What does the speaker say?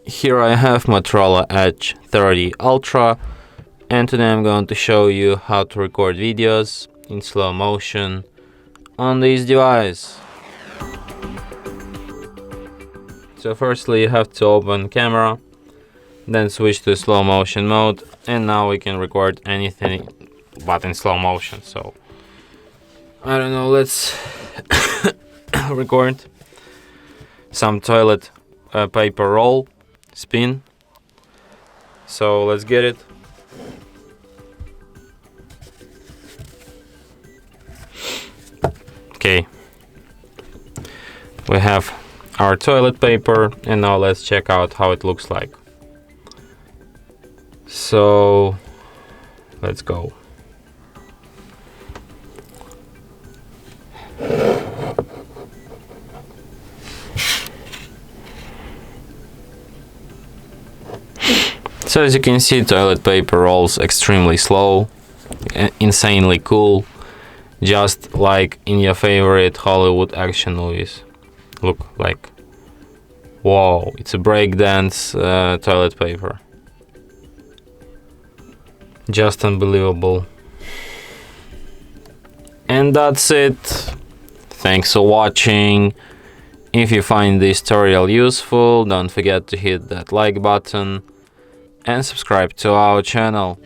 Here I have Motorola Edge 30 Ultra, and today I'm going to show you how to record videos in slow motion on this device. So firstly you have to open camera, then switch to slow motion mode, and now we can record anything but in slow motion. So I don't know, let's record some toilet paper roll spin. So let's get it. Okay, we have our toilet paper, and now let's check out how it looks like. So let's go. So as you can see, toilet paper rolls extremely slow, insanely cool, just like in your favorite Hollywood action movies. Look, like, whoa, it's a breakdance toilet paper. Just unbelievable. And that's it. Thanks for watching. If you find this tutorial useful, don't forget to hit that like button and subscribe to our channel.